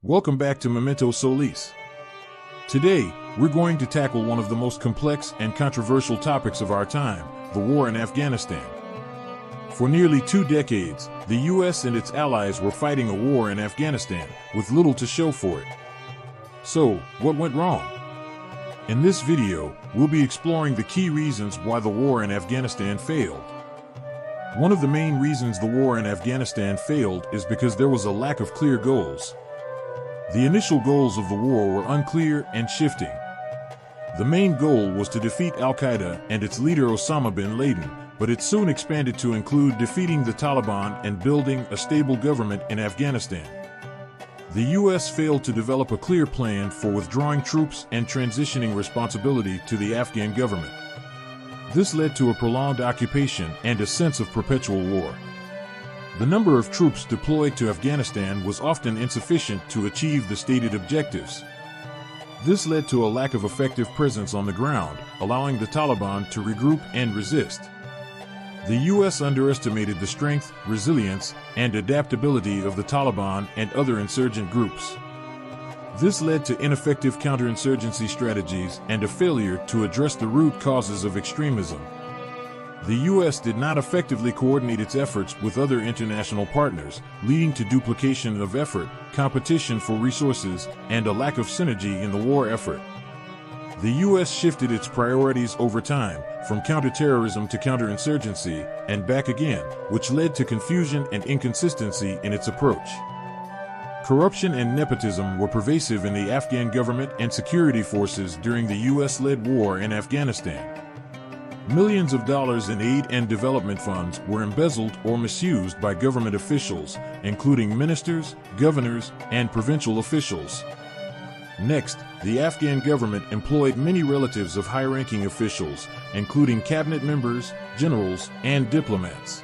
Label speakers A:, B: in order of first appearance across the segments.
A: Welcome back to Memento Solis. Today, we're going to tackle one of the most complex and controversial topics of our time, the war in Afghanistan. For nearly 2 decades, the US and its allies were fighting a war in Afghanistan, with little to show for it. So, what went wrong? In this video, we'll be exploring the key reasons why the war in Afghanistan failed. One of the main reasons the war in Afghanistan failed is because there was a lack of clear goals. The initial goals of the war were unclear and shifting. The main goal was to defeat Al-Qaeda and its leader Osama bin Laden, but it soon expanded to include defeating the Taliban and building a stable government in Afghanistan. The US failed to develop a clear plan for withdrawing troops and transitioning responsibility to the Afghan government. This led to a prolonged occupation and a sense of perpetual war. The number of troops deployed to Afghanistan was often insufficient to achieve the stated objectives. This led to a lack of effective presence on the ground, allowing the Taliban to regroup and resist. The US underestimated the strength, resilience, and adaptability of the Taliban and other insurgent groups. This led to ineffective counterinsurgency strategies and a failure to address the root causes of extremism. The US did not effectively coordinate its efforts with other international partners, leading to duplication of effort, competition for resources, and a lack of synergy in the war effort. The US shifted its priorities over time, from counterterrorism to counterinsurgency, and back again, which led to confusion and inconsistency in its approach. Corruption and nepotism were pervasive in the Afghan government and security forces during the US-led war in Afghanistan. Millions of dollars in aid and development funds were embezzled or misused by government officials, including ministers, governors, and provincial officials. Next, the Afghan government employed many relatives of high-ranking officials, including cabinet members, generals, and diplomats.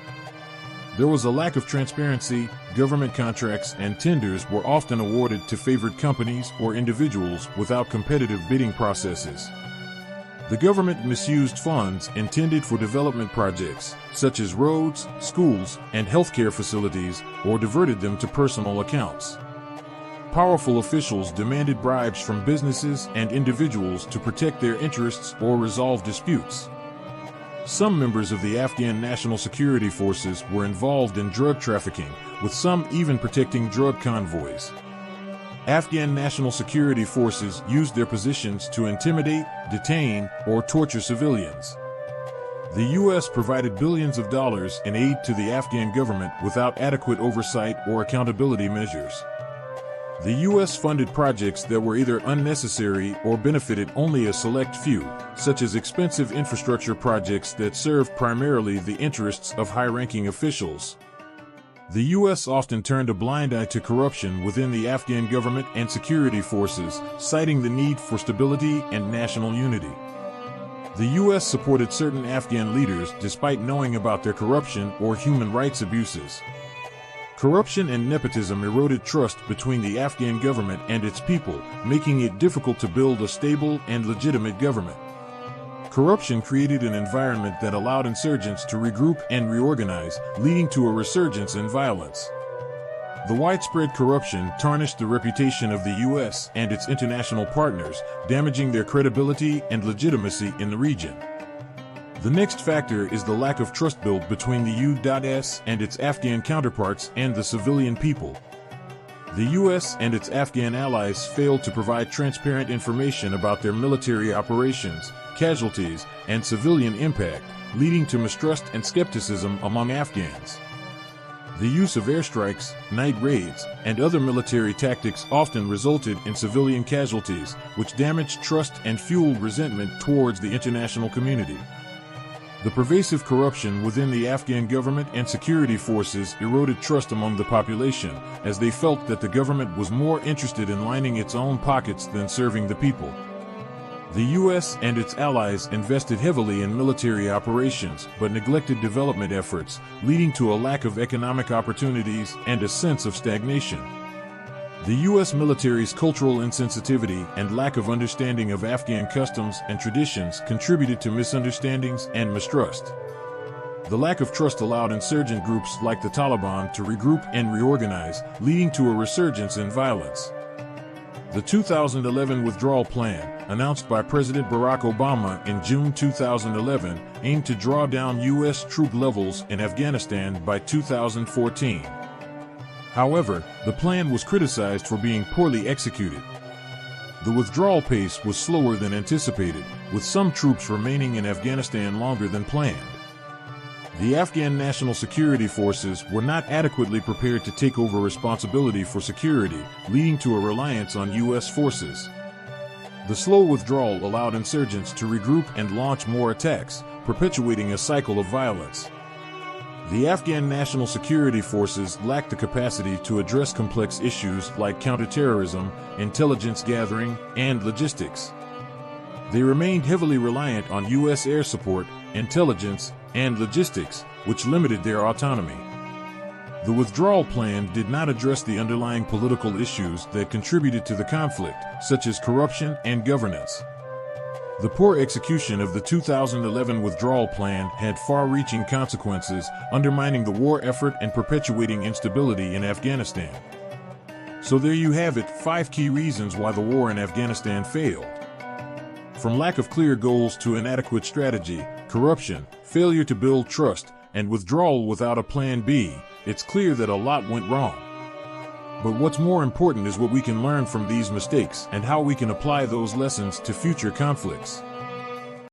A: There was a lack of transparency. Government contracts and tenders were often awarded to favored companies or individuals without competitive bidding processes. The government misused funds intended for development projects, such as roads, schools, and healthcare facilities, or diverted them to personal accounts. Powerful officials demanded bribes from businesses and individuals to protect their interests or resolve disputes. Some members of the Afghan National Security Forces were involved in drug trafficking, with some even protecting drug convoys. Afghan National Security Forces used their positions to intimidate, detain, or torture civilians. The US provided billions of dollars in aid to the Afghan government without adequate oversight or accountability measures. The US funded projects that were either unnecessary or benefited only a select few, such as expensive infrastructure projects that served primarily the interests of high-ranking officials. The US often turned a blind eye to corruption within the Afghan government and security forces, citing the need for stability and national unity. The US supported certain Afghan leaders despite knowing about their corruption or human rights abuses. Corruption and nepotism eroded trust between the Afghan government and its people, making it difficult to build a stable and legitimate government. Corruption created an environment that allowed insurgents to regroup and reorganize, leading to a resurgence in violence. The widespread corruption tarnished the reputation of the US and its international partners, damaging their credibility and legitimacy in the region. The next factor is the lack of trust built between the US and its Afghan counterparts and the civilian people. The US and its Afghan allies failed to provide transparent information about their military operations, casualties, and civilian impact, leading to mistrust and skepticism among Afghans. The use of airstrikes, night raids, and other military tactics often resulted in civilian casualties, which damaged trust and fueled resentment towards the international community. The pervasive corruption within the Afghan government and security forces eroded trust among the population, as they felt that the government was more interested in lining its own pockets than serving the people. The US and its allies invested heavily in military operations but neglected development efforts, leading to a lack of economic opportunities and a sense of stagnation. The US military's cultural insensitivity and lack of understanding of Afghan customs and traditions contributed to misunderstandings and mistrust. The lack of trust allowed insurgent groups like the Taliban to regroup and reorganize, leading to a resurgence in violence. The 2011 withdrawal plan, announced by President Barack Obama in June 2011, aimed to draw down U.S. troop levels in Afghanistan by 2014. However, the plan was criticized for being poorly executed. The withdrawal pace was slower than anticipated, with some troops remaining in Afghanistan longer than planned. The Afghan National Security Forces were not adequately prepared to take over responsibility for security, leading to a reliance on U.S. forces. The slow withdrawal allowed insurgents to regroup and launch more attacks, perpetuating a cycle of violence. The Afghan National Security Forces lacked the capacity to address complex issues like counterterrorism, intelligence gathering, and logistics. They remained heavily reliant on U.S. air support, intelligence, and logistics, which limited their autonomy. The withdrawal plan did not address the underlying political issues that contributed to the conflict, such as corruption and governance. The poor execution of the 2011 withdrawal plan had far-reaching consequences, undermining the war effort and perpetuating instability in Afghanistan. So there you have it, 5 key reasons why the war in Afghanistan failed. From lack of clear goals to inadequate strategy, corruption, failure to build trust, and withdrawal without a plan B, it's clear that a lot went wrong. But what's more important is what we can learn from these mistakes and how we can apply those lessons to future conflicts.